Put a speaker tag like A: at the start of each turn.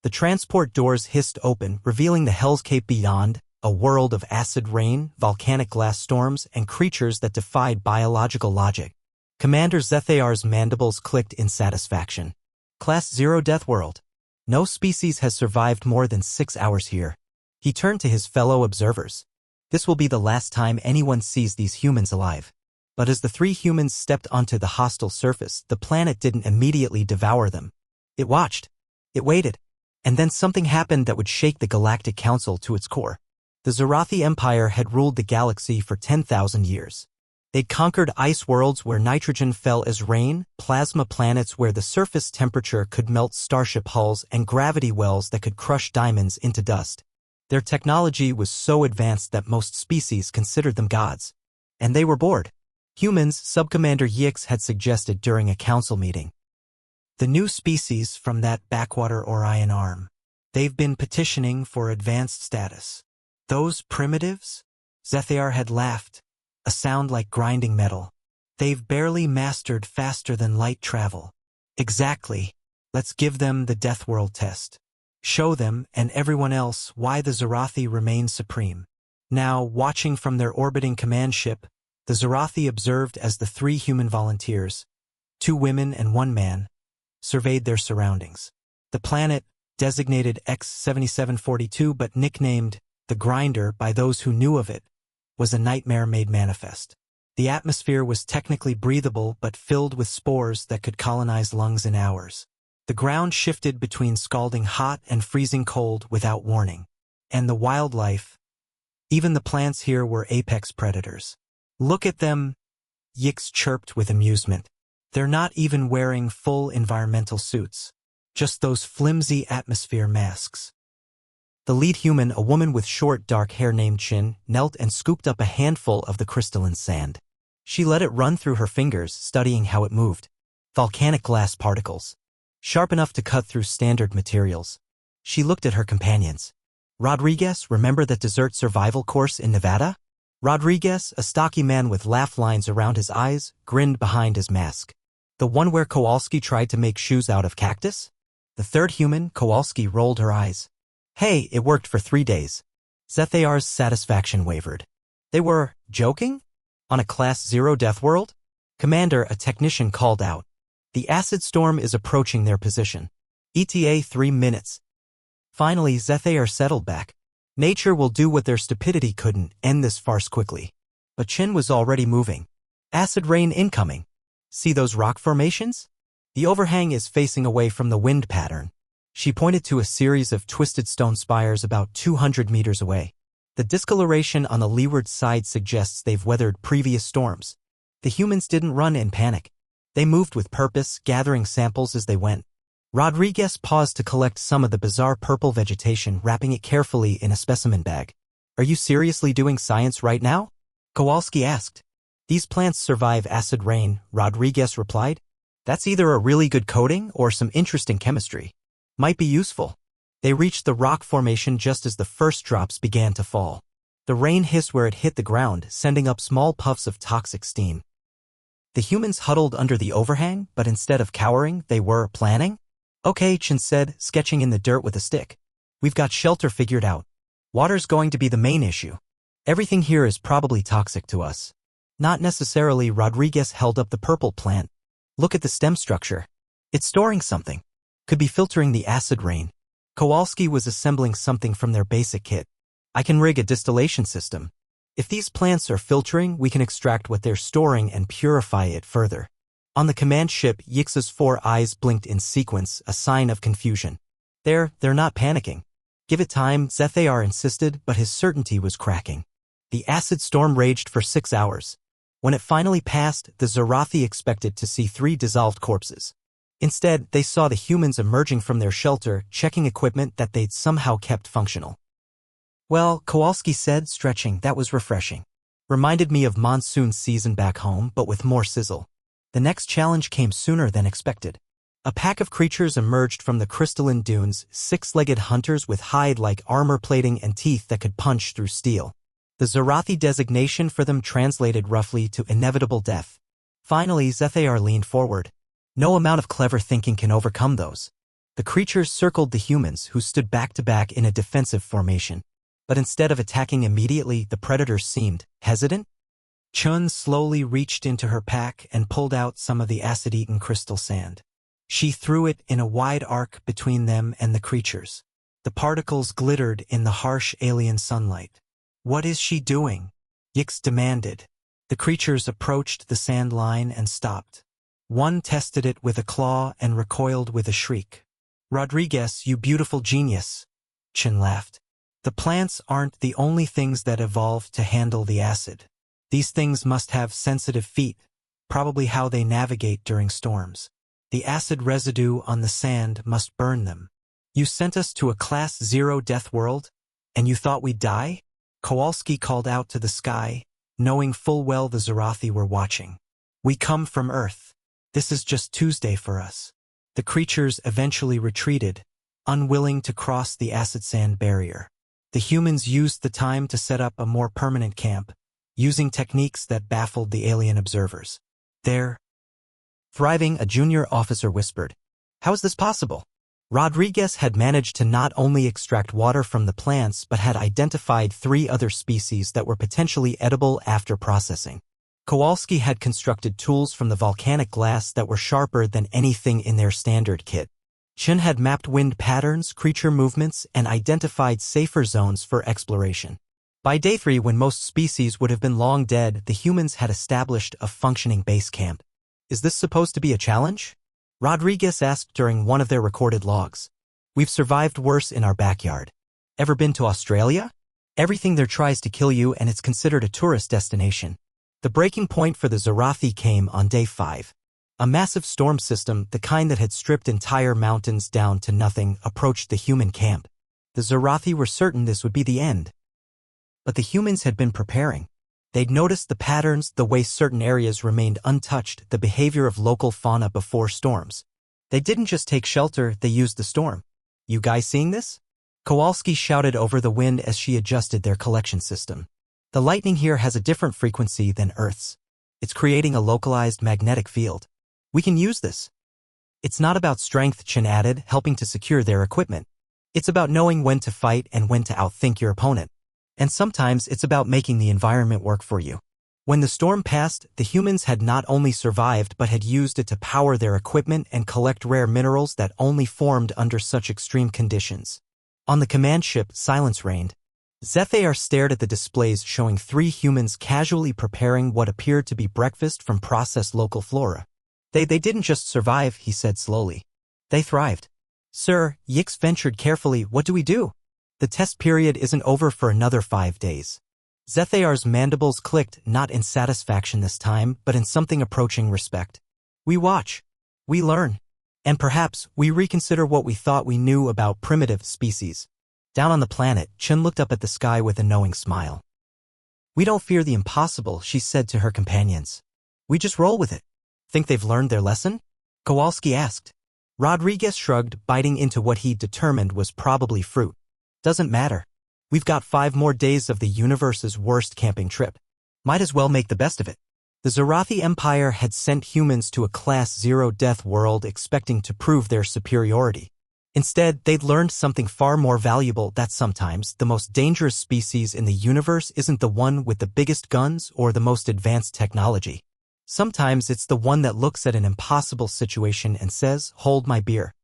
A: The transport doors hissed open, revealing the hellscape beyond, a world of acid rain, volcanic glass storms, and creatures that defied biological logic. Commander Zethar's mandibles clicked in satisfaction. Class 0 Deathworld. No species has survived more than 6 hours here. He turned to his fellow observers. This will be the last time anyone sees these humans alive. But as the 3 humans stepped onto the hostile surface, the planet didn't immediately devour them. It watched. It waited. And then something happened that would shake the Galactic Council to its core. The Zarathi Empire had ruled the galaxy for 10,000 years. They'd conquered ice worlds where nitrogen fell as rain, plasma planets where the surface temperature could melt starship hulls, and gravity wells that could crush diamonds into dust. Their technology was so advanced that most species considered them gods. And they were bored. Humans, Subcommander Yix had suggested during a council meeting. The new species from that backwater Orion arm. They've been petitioning for advanced status. Those primitives? Zethar had laughed, a sound like grinding metal. They've barely mastered faster-than-light travel. Exactly. Let's give them the Deathworld test. Show them, and everyone else, why the Zarathi remain supreme. Now, watching from their orbiting command ship, the Zarathi observed as the 3 human volunteers, 2 women and 1 man, surveyed their surroundings. The planet, designated X-7742 but nicknamed the Grinder by those who knew of it, was a nightmare made manifest. The atmosphere was technically breathable but filled with spores that could colonize lungs in hours. The ground shifted between scalding hot and freezing cold without warning. And the wildlife, even the plants here, were apex predators. Look at them, Yix chirped with amusement. They're not even wearing full environmental suits. Just those flimsy atmosphere masks. The lead human, a woman with short dark hair named Chin, knelt and scooped up a handful of the crystalline sand. She let it run through her fingers, studying how it moved. Volcanic glass particles. Sharp enough to cut through standard materials. She looked at her companions. Rodriguez, remember that desert survival course in Nevada? Rodriguez, a stocky man with laugh lines around his eyes, grinned behind his mask. The one where Kowalski tried to make shoes out of cactus? The third human, Kowalski, rolled her eyes. Hey, it worked for 3 days. Zethar's satisfaction wavered. They were joking? On a Class 0 Deathworld? Commander, a technician called out. The acid storm is approaching their position. ETA 3 minutes. Finally, Zethar settled back. Nature will do what their stupidity couldn't, end this farce quickly. But Chin was already moving. Acid rain incoming. See those rock formations? The overhang is facing away from the wind pattern. She pointed to a series of twisted stone spires about 200 meters away. The discoloration on the leeward side suggests they've weathered previous storms. The humans didn't run in panic. They moved with purpose, gathering samples as they went. Rodriguez paused to collect some of the bizarre purple vegetation, wrapping it carefully in a specimen bag. Are you seriously doing science right now? Kowalski asked. These plants survive acid rain, Rodriguez replied. That's either a really good coating or some interesting chemistry. Might be useful. They reached the rock formation just as the first drops began to fall. The rain hissed where it hit the ground, sending up small puffs of toxic steam. The humans huddled under the overhang, but instead of cowering, they were planning. Okay, Chin said, sketching in the dirt with a stick. We've got shelter figured out. Water's going to be the main issue. Everything here is probably toxic to us. Not necessarily. Rodriguez held up the purple plant. Look at the stem structure. It's storing something. Could be filtering the acid rain. Kowalski was assembling something from their basic kit. I can rig a distillation system. If these plants are filtering, we can extract what they're storing and purify it further. On the command ship, Yix's 4 eyes blinked in sequence, a sign of confusion. They're not panicking. Give it time, Zethar insisted, but his certainty was cracking. The acid storm raged for 6 hours. When it finally passed, the Zarathi expected to see 3 dissolved corpses. Instead, they saw the humans emerging from their shelter, checking equipment that they'd somehow kept functional. Well, Kowalski said, stretching, that was refreshing. Reminded me of monsoon season back home, but with more sizzle. The next challenge came sooner than expected. A pack of creatures emerged from the crystalline dunes, 6-legged hunters with hide-like armor plating and teeth that could punch through steel. The Zarathi designation for them translated roughly to inevitable death. Finally, Zethar leaned forward. No amount of clever thinking can overcome those. The creatures circled the humans, who stood back to back in a defensive formation. But instead of attacking immediately, the predators seemed hesitant. Chun slowly reached into her pack and pulled out some of the acid-eaten crystal sand. She threw it in a wide arc between them and the creatures. The particles glittered in the harsh alien sunlight. "What is she doing?" Yix demanded. The creatures approached the sand line and stopped. One tested it with a claw and recoiled with a shriek. "Rodriguez, you beautiful genius," Chin laughed. "The plants aren't the only things that evolved to handle the acid. These things must have sensitive feet, probably how they navigate during storms. The acid residue on the sand must burn them. You sent us to a Class 0 Deathworld, and you thought we'd die?" Kowalski called out to the sky, knowing full well the Zarathi were watching. "We come from Earth. This is just Tuesday for us." The creatures eventually retreated, unwilling to cross the acid sand barrier. The humans used the time to set up a more permanent camp, using techniques that baffled the alien observers. "They're thriving," a junior officer whispered. "How is this possible?" Rodriguez had managed to not only extract water from the plants but had identified 3 other species that were potentially edible after processing. Kowalski had constructed tools from the volcanic glass that were sharper than anything in their standard kit. Chin had mapped wind patterns, creature movements, and identified safer zones for exploration. By day 3, when most species would have been long dead, the humans had established a functioning base camp. "Is this supposed to be a challenge?" Rodriguez asked during one of their recorded logs. "We've survived worse in our backyard. Ever been to Australia? Everything there tries to kill you, and it's considered a tourist destination." The breaking point for the Zarathi came on day 5. A massive storm system, the kind that had stripped entire mountains down to nothing, approached the human camp. The Zarathi were certain this would be the end. But the humans had been preparing. They'd noticed the patterns, the way certain areas remained untouched, the behavior of local fauna before storms. They didn't just take shelter, they used the storm. "You guys seeing this?" Kowalski shouted over the wind as she adjusted their collection system. "The lightning here has a different frequency than Earth's. It's creating a localized magnetic field. We can use this." "It's not about strength," Chin added, helping to secure their equipment. "It's about knowing when to fight and when to outthink your opponent. And sometimes it's about making the environment work for you." When the storm passed, the humans had not only survived but had used it to power their equipment and collect rare minerals that only formed under such extreme conditions. On the command ship, silence reigned. Zethayar stared at the displays showing 3 humans casually preparing what appeared to be breakfast from processed local flora. They didn't just survive," he said slowly. "They thrived." "Sir," Yix ventured carefully, "what do we do? The test period isn't over for another 5 days. Zethayar's mandibles clicked, not in satisfaction this time, but in something approaching respect. "We watch. We learn. And perhaps we reconsider what we thought we knew about primitive species." Down on the planet, Chun looked up at the sky with a knowing smile. "We don't fear the impossible," she said to her companions. "We just roll with it." "Think they've learned their lesson?" Kowalski asked. Rodriguez shrugged, biting into what he determined was probably fruit. "Doesn't matter. We've got 5 more days of the universe's worst camping trip. Might as well make the best of it." The Zarathi Empire had sent humans to a Class 0 death world expecting to prove their superiority. Instead, they'd learned something far more valuable, that sometimes the most dangerous species in the universe isn't the one with the biggest guns or the most advanced technology. Sometimes it's the one that looks at an impossible situation and says, "Hold my beer."